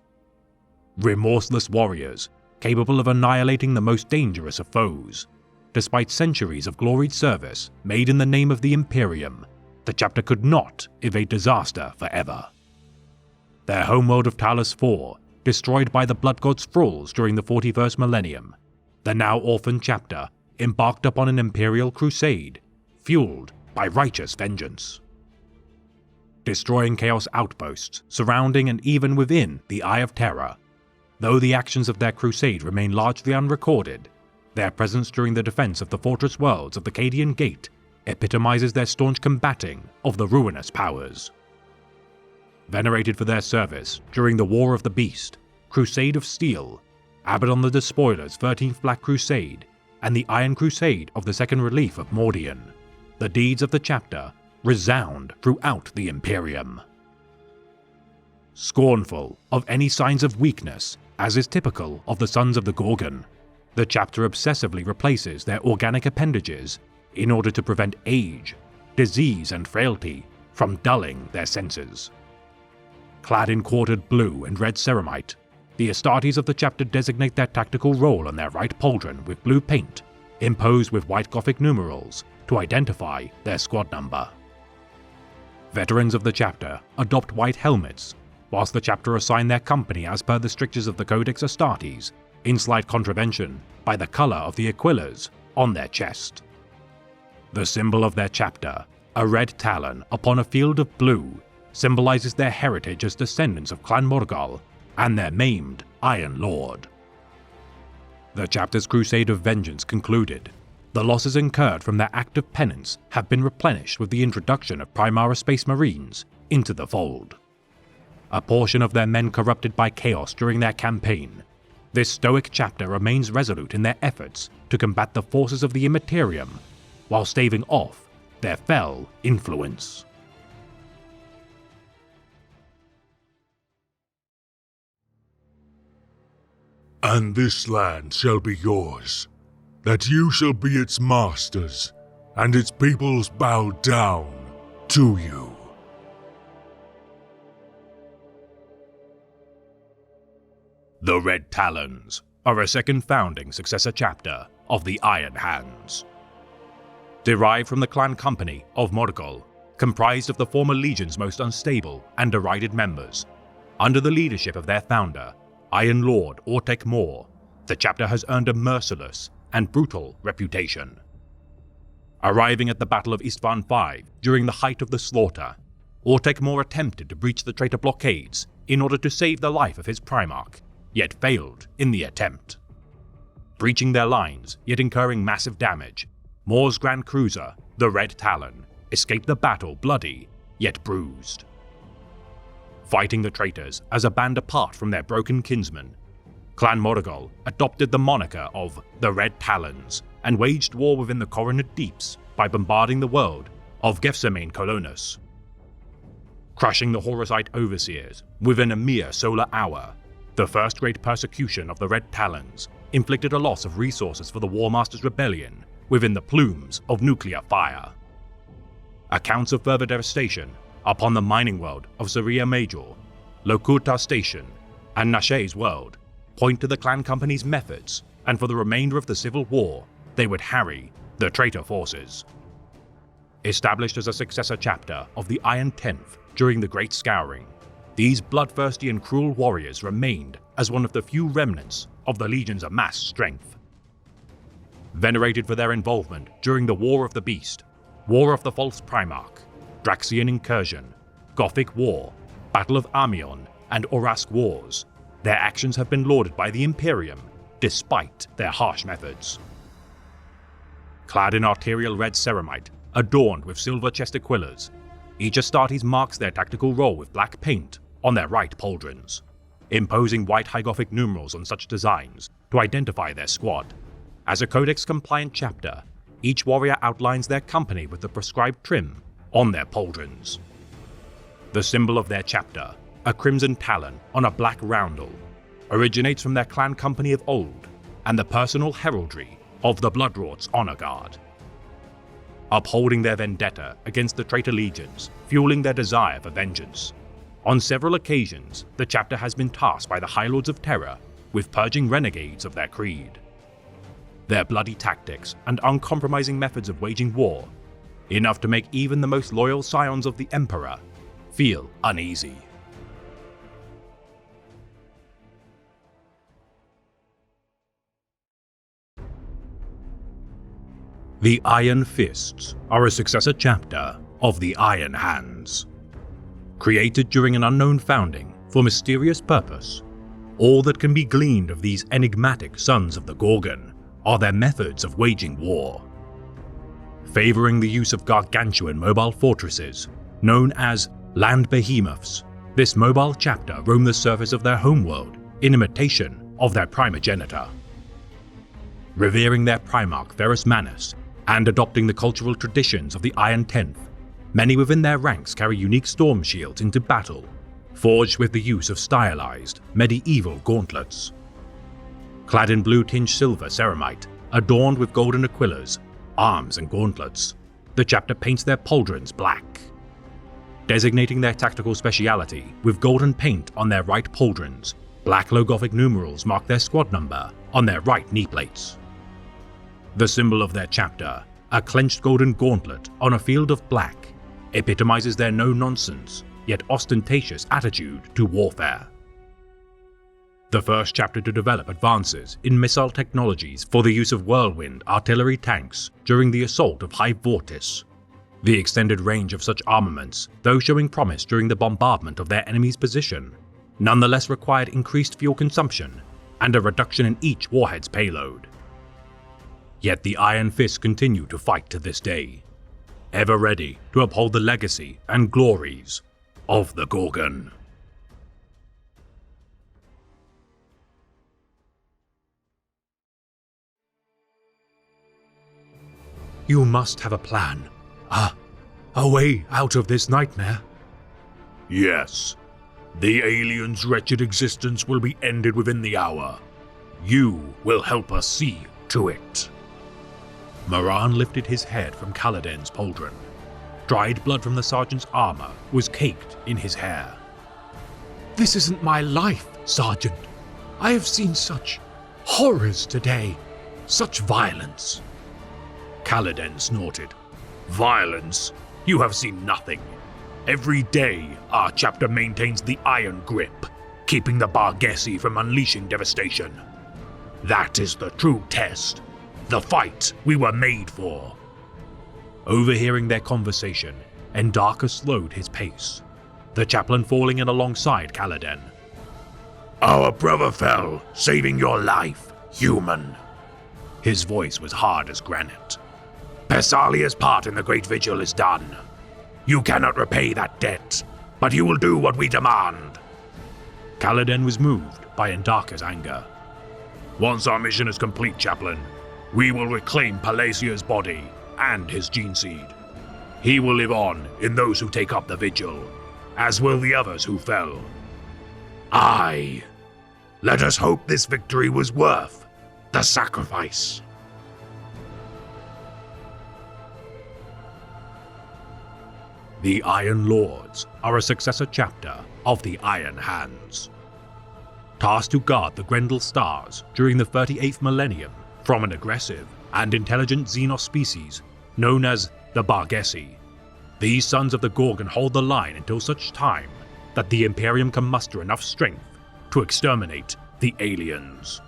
Remorseless warriors, capable of annihilating the most dangerous of foes. Despite centuries of gloried service made in the name of the Imperium, the chapter could not evade disaster forever. Their homeworld of Talos IV, destroyed by the Blood God's thralls during the 41st millennium, the now orphaned chapter embarked upon an imperial crusade, fueled by righteous vengeance. Destroying Chaos outposts surrounding and even within the Eye of Terror, though the actions of their crusade remain largely unrecorded, their presence during the defense of the fortress worlds of the Cadian Gate epitomizes their staunch combating of the ruinous powers. Venerated for their service during the War of the Beast, Crusade of Steel, Abaddon the Despoiler's 13th Black Crusade, and the Iron Crusade of the Second Relief of Mordian, the deeds of the chapter resound throughout the Imperium. Scornful of any signs of weakness, as is typical of the Sons of the Gorgon, the chapter obsessively replaces their organic appendages in order to prevent age, disease, and frailty from dulling their senses. Clad in quartered blue and red ceramite, the Astartes of the chapter designate their tactical role on their right pauldron with blue paint, imposed with white Gothic numerals to identify their squad number. Veterans of the chapter adopt white helmets, whilst the chapter assign their company as per the strictures of the Codex Astartes, in slight contravention by the colour of the aquillas on their chest. The symbol of their chapter, a red talon upon a field of blue, symbolizes their heritage as descendants of Clan Morrigal and their maimed Iron Lord. The chapter's crusade of vengeance concluded, the losses incurred from their act of penance have been replenished with the introduction of Primara Space Marines into the fold. A portion of their men corrupted by chaos during their campaign, this stoic chapter remains resolute in their efforts to combat the forces of the Immaterium, while staving off their fell influence. And this land shall be yours, that you shall be its masters, and its peoples bow down to you. The Red Talons are a second founding successor chapter of the Iron Hands. Derived from the clan company of Morgul, comprised of the former Legion's most unstable and derided members, under the leadership of their founder, Iron Lord Ortek Mor, the chapter has earned a merciless and brutal reputation. Arriving at the Battle of Istvan V during the height of the slaughter, Ortek Mor attempted to breach the traitor blockades in order to save the life of his Primarch, yet failed in the attempt. Breaching their lines, yet incurring massive damage, Mor's Grand Cruiser, the Red Talon, escaped the battle bloody, yet bruised. Fighting the traitors as a band apart from their broken kinsmen, Clan Morgul adopted the moniker of the Red Talons and waged war within the Coronet Deeps by bombarding the world of Gethsemane Colonus. Crushing the Horusite Overseers within a mere solar hour, the first great persecution of the Red Talons inflicted a loss of resources for the War Master's rebellion within the plumes of nuclear fire. Accounts of further devastation upon the mining world of Saria Major, Lokuta Station, and Nashe's world point to the clan company's methods, and for the remainder of the Civil War, they would harry the traitor forces. Established as a successor chapter of the Iron Tenth during the Great Scouring, these bloodthirsty and cruel warriors remained as one of the few remnants of the Legion's amassed strength. Venerated for their involvement during the War of the Beast, War of the False Primarch, Draxian Incursion, Gothic War, Battle of Amion, and Orask Wars, their actions have been lauded by the Imperium despite their harsh methods. Clad in arterial red ceramite, adorned with silver chest aquillas, each Astartes marks their tactical role with black paint on their right pauldrons, imposing white High Gothic numerals on such designs to identify their squad. As a Codex-compliant chapter, each warrior outlines their company with the prescribed trim on their pauldrons. The symbol of their chapter, a crimson talon on a black roundel, originates from their clan company of old and the personal heraldry of the Bloodrort's honor guard. Upholding their vendetta against the traitor legions, fueling their desire for vengeance. On several occasions, the chapter has been tasked by the High Lords of Terror with purging renegades of their creed. Their bloody tactics and uncompromising methods of waging war, enough to make even the most loyal scions of the Emperor feel uneasy. The Iron Fists are a successor chapter of the Iron Hands. Created during an unknown founding for mysterious purpose, all that can be gleaned of these enigmatic sons of the Gorgon are their methods of waging war. Favoring the use of gargantuan mobile fortresses, known as land behemoths, this mobile chapter roam the surface of their homeworld in imitation of their primogenitor. Revering their Primarch Ferrus Manus and adopting the cultural traditions of the Iron Tenth, many within their ranks carry unique storm shields into battle, forged with the use of stylized, medieval gauntlets. Clad in blue-tinged silver ceramite, adorned with golden aquillas, arms and gauntlets, the chapter paints their pauldrons black. Designating their tactical speciality with golden paint on their right pauldrons, black low Gothic numerals mark their squad number on their right knee plates. The symbol of their chapter, a clenched golden gauntlet on a field of black, epitomizes their no-nonsense, yet ostentatious attitude to warfare. The first chapter to develop advances in missile technologies for the use of whirlwind artillery tanks during the assault of Hive Vortis. The extended range of such armaments, though showing promise during the bombardment of their enemy's position, nonetheless required increased fuel consumption and a reduction in each warhead's payload. Yet the Iron Fists continue to fight to this day, ever ready to uphold the legacy and glories of the Gorgon. You must have a plan. A way out of this nightmare. Yes. The alien's wretched existence will be ended within the hour. You will help us see to it. Moran lifted his head from Caladan's pauldron. Dried blood from the sergeant's armor was caked in his hair. This isn't my life, Sergeant. I have seen such horrors today. Such violence. Caladan snorted. Violence? You have seen nothing. Every day, our chapter maintains the iron grip, keeping the Barghesi from unleashing devastation. That is the true test. The fight we were made for. Overhearing their conversation, Endaka slowed his pace, the chaplain falling in alongside Caladan. Our brother fell, saving your life, human. His voice was hard as granite. Persalia's part in the Great Vigil is done. You cannot repay that debt, but you will do what we demand. Caladan was moved by Endaka's anger. Once our mission is complete, Chaplain, we will reclaim Palasia's body and his gene seed. He will live on in those who take up the vigil, as will the others who fell. Aye. Let us hope this victory was worth the sacrifice. The Iron Lords are a successor chapter of the Iron Hands. Tasked to guard the Grendel stars during the 38th millennium from an aggressive and intelligent Xenos species known as the Barghesi, these sons of the Gorgon hold the line until such time that the Imperium can muster enough strength to exterminate the aliens.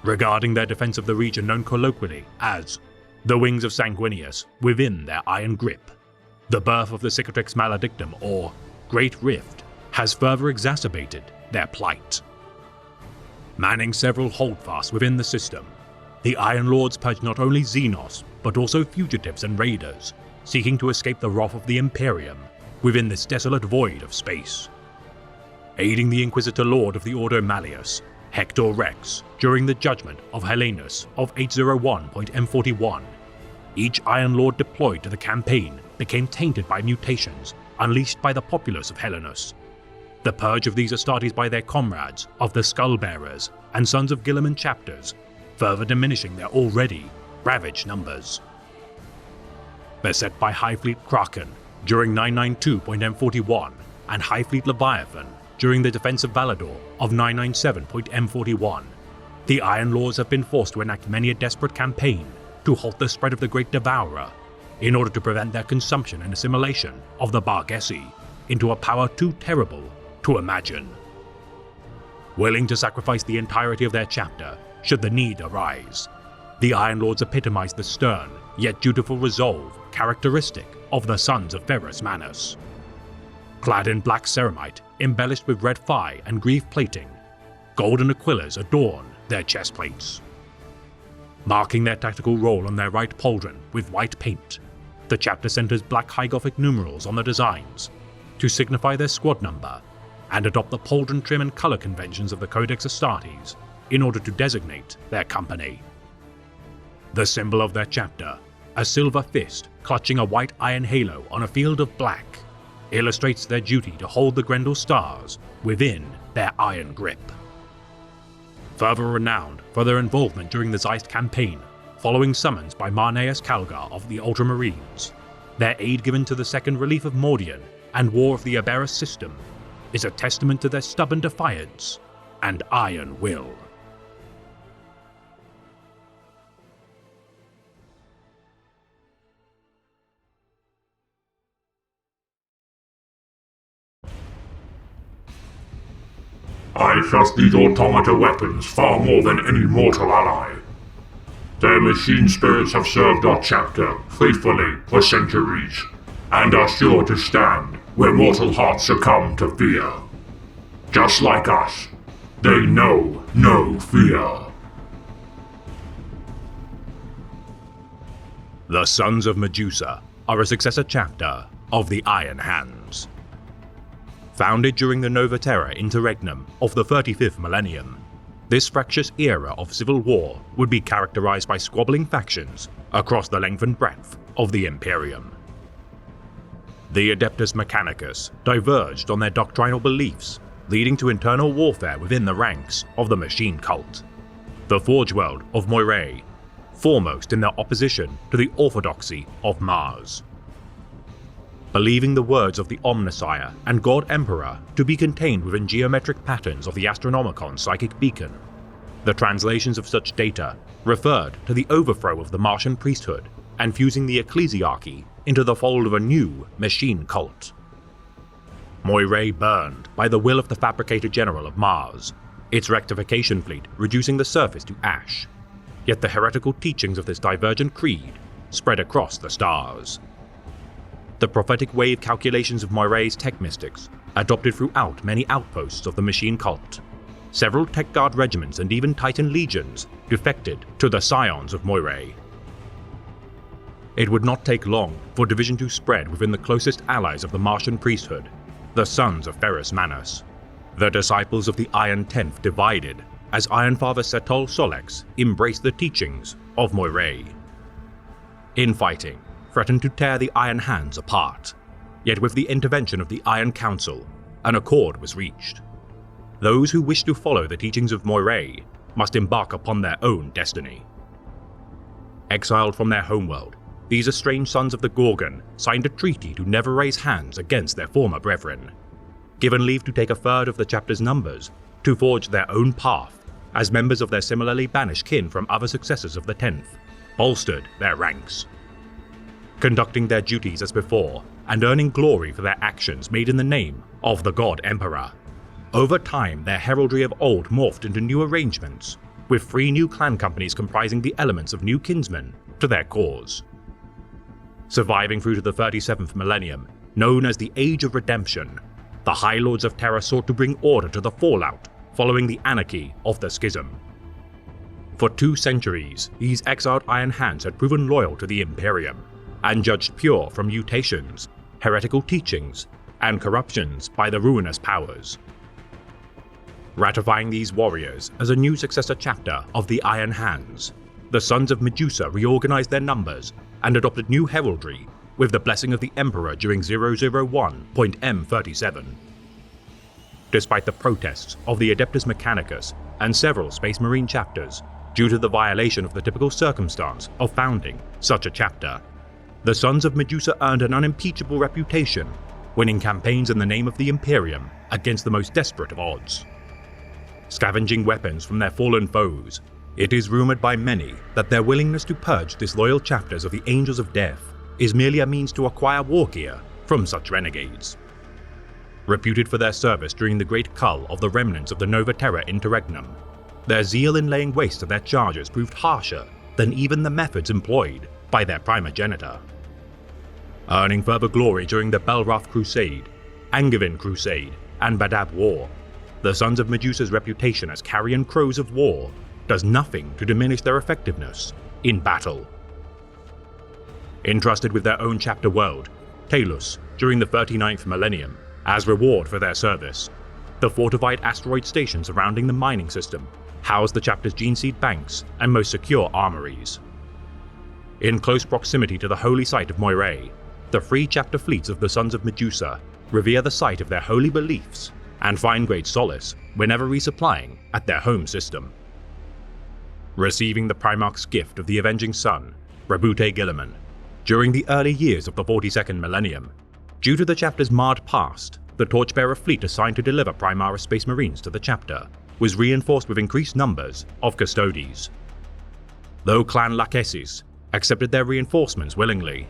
Regarding their defense of the region known colloquially as the Wings of Sanguinius within their iron grip, the birth of the Cicatrix Maledictum, or Great Rift, has further exacerbated their plight. Manning several holdfasts within the system, the Iron Lords purge not only Xenos, but also fugitives and raiders, seeking to escape the wrath of the Imperium within this desolate void of space. Aiding the Inquisitor Lord of the Ordo Malleus, Hector Rex, during the judgment of Helenus of 801.M41, each Iron Lord deployed to the campaign became tainted by mutations unleashed by the populace of Helenus. The purge of these Astartes by their comrades of the Skullbearers and Sons of Guilliman chapters, further diminishing their already ravaged numbers. Beset by High Fleet Kraken during 992.M41 and High Fleet Leviathan during the defense of Valador of 997.M41, the Iron Lords have been forced to enact many a desperate campaign to halt the spread of the Great Devourer, in order to prevent their consumption and assimilation of the Barghesi into a power too terrible to imagine. Willing to sacrifice the entirety of their chapter should the need arise, the Iron Lords epitomize the stern yet dutiful resolve characteristic of the Sons of Ferrus Manus. Clad in black ceramite embellished with red phi and grief plating, golden aquillas adorn their chestplates. Marking their tactical role on their right pauldron with white paint, the chapter centers black high Gothic numerals on the designs to signify their squad number and adopt the pauldron trim and color conventions of the Codex Astartes in order to designate their company. The symbol of their chapter, a silver fist clutching a white iron halo on a field of black, illustrates their duty to hold the Grendel stars within their iron grip. Further renowned for their involvement during the Zeist campaign, following summons by Marneus Calgar of the Ultramarines, their aid given to the Second Relief of Mordian and War of the Aberrus system is a testament to their stubborn defiance and iron will. I trust these automata weapons far more than any mortal ally. Their machine spirits have served our chapter faithfully for centuries, and are sure to stand where mortal hearts succumb to fear. Just like us, they know no fear. The Sons of Medusa are a successor chapter of the Iron Hands. Founded during the Nova Terra interregnum of the 35th millennium, this fractious era of civil war would be characterized by squabbling factions across the length and breadth of the Imperium. The Adeptus Mechanicus diverged on their doctrinal beliefs, leading to internal warfare within the ranks of the Machine Cult. The Forge World of Moirae, foremost in their opposition to the orthodoxy of Mars. Believing the words of the Omnissiah and God Emperor to be contained within geometric patterns of the Astronomicon psychic beacon, the translations of such data referred to the overthrow of the Martian priesthood and fusing the ecclesiarchy into the fold of a new machine cult. Moirae burned by the will of the Fabricator General of Mars, its rectification fleet reducing the surface to ash. Yet the heretical teachings of this divergent creed spread across the stars. The prophetic wave calculations of Moirae's tech mystics adopted throughout many outposts of the machine cult. Several Tech Guard regiments and even Titan legions defected to the Scions of Moirae. It would not take long for division to spread within the closest allies of the Martian priesthood, the Sons of Ferrus Manus. The disciples of the Iron Tenth divided as Iron Father Setol Solex embraced the teachings of Moirae. Infighting threatened to tear the Iron Hands apart, yet with the intervention of the Iron Council, an accord was reached. Those who wished to follow the teachings of Moirae must embark upon their own destiny. Exiled from their homeworld, these estranged sons of the Gorgon signed a treaty to never raise hands against their former brethren. Given leave to take a third of the chapter's numbers, to forge their own path as members of their similarly banished kin from other successors of the 10th, bolstered their ranks. Conducting their duties as before and earning glory for their actions made in the name of the God Emperor. Over time, their heraldry of old morphed into new arrangements, with 3 new clan companies comprising the elements of new kinsmen to their cause. Surviving through to the 37th millennium, known as the Age of Redemption, the High Lords of Terra sought to bring order to the fallout following the anarchy of the Schism. For 2 centuries, these exiled Iron Hands had proven loyal to the Imperium, and judged pure from mutations, heretical teachings, and corruptions by the ruinous powers. Ratifying these warriors as a new successor chapter of the Iron Hands, the Sons of Medusa reorganized their numbers and adopted new heraldry with the blessing of the Emperor during 001.M37. Despite the protests of the Adeptus Mechanicus and several Space Marine chapters due to the violation of the typical circumstance of founding such a chapter, the Sons of Medusa earned an unimpeachable reputation, winning campaigns in the name of the Imperium against the most desperate of odds. Scavenging weapons from their fallen foes, it is rumored by many that their willingness to purge disloyal chapters of the Angels of Death is merely a means to acquire war gear from such renegades. Reputed for their service during the great cull of the remnants of the Nova Terra interregnum, their zeal in laying waste to their charges proved harsher than even the methods employed by their primogenitor. Earning further glory during the Belroth Crusade, Angevin Crusade, and Badab War, the Sons of Medusa's reputation as carrion crows of war does nothing to diminish their effectiveness in battle. Entrusted with their own chapter world, Talus, during the 39th millennium, as reward for their service, the fortified asteroid station surrounding the mining system housed the chapter's gene seed banks and most secure armories. In close proximity to the holy site of Moirae, the 3 chapter fleets of the Sons of Medusa revere the site of their holy beliefs and find great solace whenever resupplying at their home system. Receiving the Primarch's gift of the Avenging Sun, Brabute Guilliman, during the early years of the 42nd millennium, due to the chapter's marred past, the Torchbearer fleet assigned to deliver Primaris Space Marines to the chapter was reinforced with increased numbers of Custodes. Though Clan Lachesis accepted their reinforcements willingly,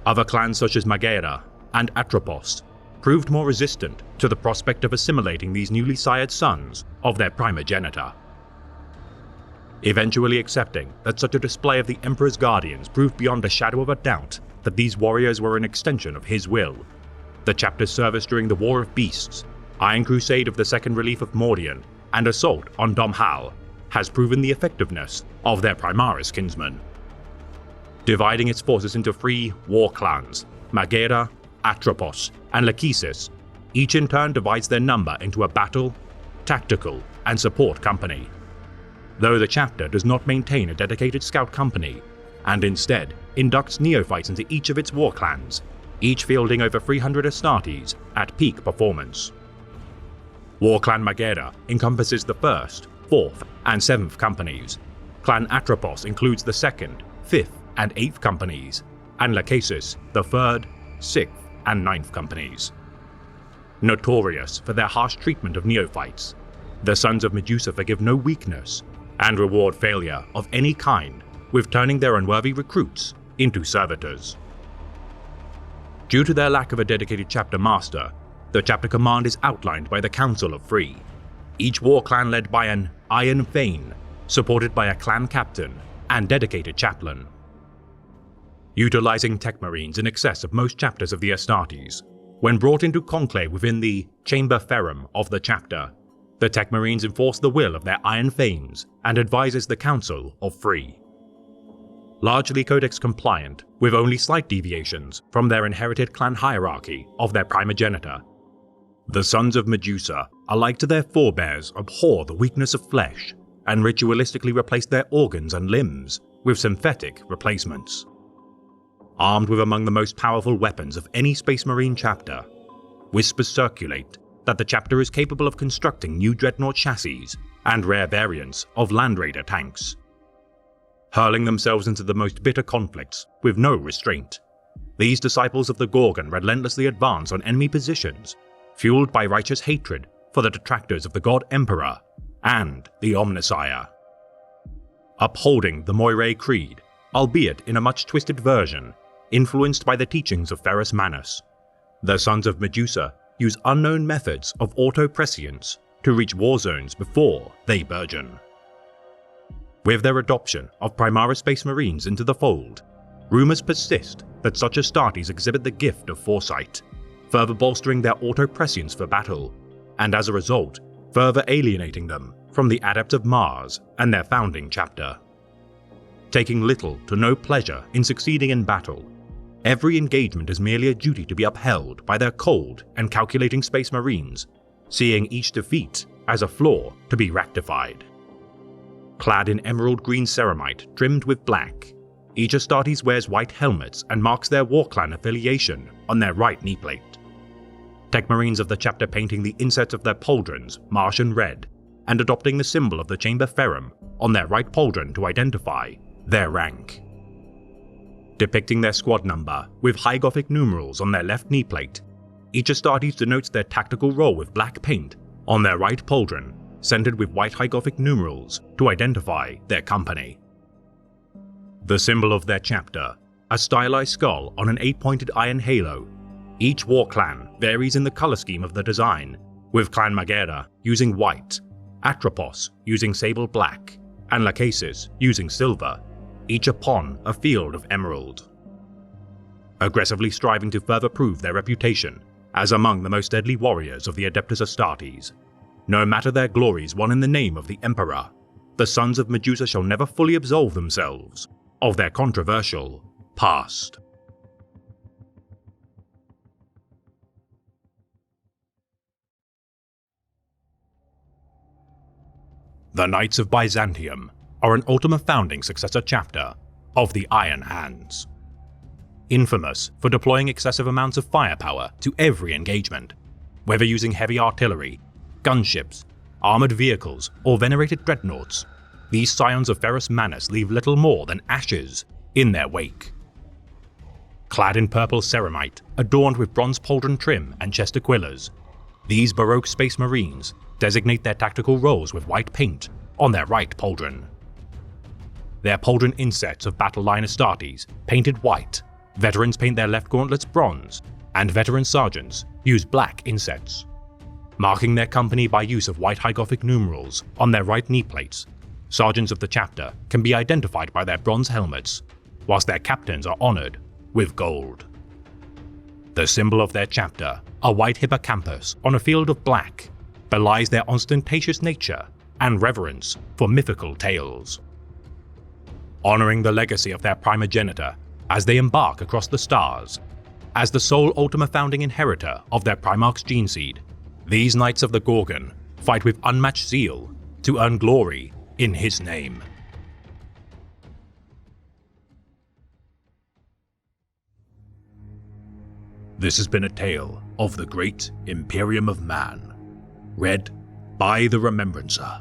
other clans such as Magera and Atropos proved more resistant to the prospect of assimilating these newly sired sons of their primogenitor. Eventually accepting that such a display of the Emperor's guardians proved beyond a shadow of a doubt that these warriors were an extension of his will, the chapter's service during the War of Beasts, Iron Crusade of the Second Relief of Mordian, and assault on Domhal has proven the effectiveness of their Primaris kinsmen. dividing its forces into 3 war clans, Magera, Atropos, and Lachesis. Each in turn divides their number into a battle, tactical, and support company. Though the chapter does not maintain a dedicated scout company, and instead inducts neophytes into each of its war clans, each fielding over 300 Astartes at peak performance. War Clan Magera encompasses the 1st, 4th, and 7th companies. Clan Atropos includes the 2nd, 5th, and 8th companies, and Lachesis the 3rd, 6th, and 9th companies. Notorious for their harsh treatment of neophytes, the Sons of Medusa forgive no weakness and reward failure of any kind with turning their unworthy recruits into servitors. Due to their lack of a dedicated chapter master, the chapter command is outlined by the Council of Three, each war clan led by an Iron Thane, supported by a clan captain and dedicated chaplain. Utilizing tech marines in excess of most chapters of the Astartes, when brought into conclave within the Chamber Ferrum of the chapter, the tech marines enforce the will of their Iron Thanes and advises the Council of Three. Largely codex compliant, with only slight deviations from their inherited clan hierarchy of their primogenitor, the Sons of Medusa, alike to their forebears, abhor the weakness of flesh and ritualistically replace their organs and limbs with synthetic replacements. Armed with among the most powerful weapons of any Space Marine chapter, whispers circulate that the chapter is capable of constructing new dreadnought chassis and rare variants of Land Raider tanks. Hurling themselves into the most bitter conflicts with no restraint, these disciples of the Gorgon relentlessly advance on enemy positions, fueled by righteous hatred for the detractors of the God Emperor and the Omnissiah. Upholding the Moirae Creed, albeit in a much twisted version, influenced by the teachings of Ferrus Manus, the Sons of Medusa use unknown methods of auto-prescience to reach war zones before they burgeon. With their adoption of Primaris Space Marines into the fold, rumors persist that such Astartes exhibit the gift of foresight, further bolstering their auto-prescience for battle, and as a result, further alienating them from the Adepts of Mars and their founding chapter. Taking little to no pleasure in succeeding in battle, every engagement is merely a duty to be upheld by their cold and calculating Space Marines, seeing each defeat as a flaw to be rectified. Clad in emerald green ceramite trimmed with black, each Astartes wears white helmets and marks their war clan affiliation on their right knee plate. Tech Marines of the chapter painting the insets of their pauldrons Martian red and adopting the symbol of the Chamber Ferrum on their right pauldron to identify their rank. Depicting their squad number with high Gothic numerals on their left knee plate, each Astartes denotes their tactical role with black paint on their right pauldron, centered with white high Gothic numerals to identify their company. The symbol of their chapter, a stylized skull on an 8-pointed iron halo. Each war clan varies in the color scheme of the design, with Clan Magera using white, Atropos using sable black, and Lachesis using silver, each upon a field of emerald. Aggressively striving to further prove their reputation as among the most deadly warriors of the Adeptus Astartes, no matter their glories won in the name of the Emperor, the Sons of Medusa shall never fully absolve themselves of their controversial past. The Knights of Byzantium are an Ultima founding successor chapter of the Iron Hands. Infamous for deploying excessive amounts of firepower to every engagement, whether using heavy artillery, gunships, armored vehicles, or venerated dreadnoughts, these scions of Ferrus Manus leave little more than ashes in their wake. Clad in purple ceramite, adorned with bronze pauldron trim and chest aquillas, these Baroque Space Marines designate their tactical roles with white paint on their right pauldron. Their pauldron insets of battle line Astartes painted white, veterans paint their left gauntlets bronze, and veteran sergeants use black insets. Marking their company by use of white high Gothic numerals on their right knee plates, sergeants of the chapter can be identified by their bronze helmets, whilst their captains are honoured with gold. The symbol of their chapter, a white hippocampus on a field of black, belies their ostentatious nature and reverence for mythical tales. honoring the legacy of their primogenitor as they embark across the stars. As the sole Ultima founding inheritor of their Primarch's gene seed, these Knights of the Gorgon fight with unmatched zeal to earn glory in his name. This has been a tale of the Great Imperium of Man, read by the Remembrancer.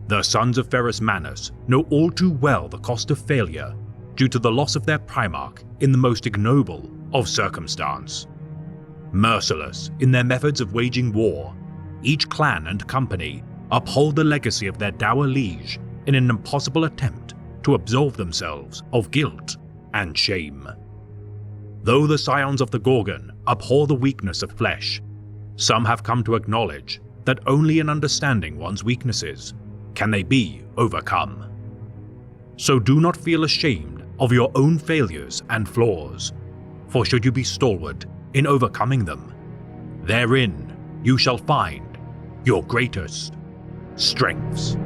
The sons of Ferrus Manus know all too well the cost of failure due to the loss of their Primarch in the most ignoble of circumstance. Merciless in their methods of waging war, each clan and company uphold the legacy of their dour liege in an impossible attempt to absolve themselves of guilt and shame. Though the scions of the Gorgon abhor the weakness of flesh, some have come to acknowledge that only in understanding one's weaknesses can they be overcome. So do not feel ashamed of your own failures and flaws, for should you be stalwart in overcoming them, therein you shall find your greatest strengths.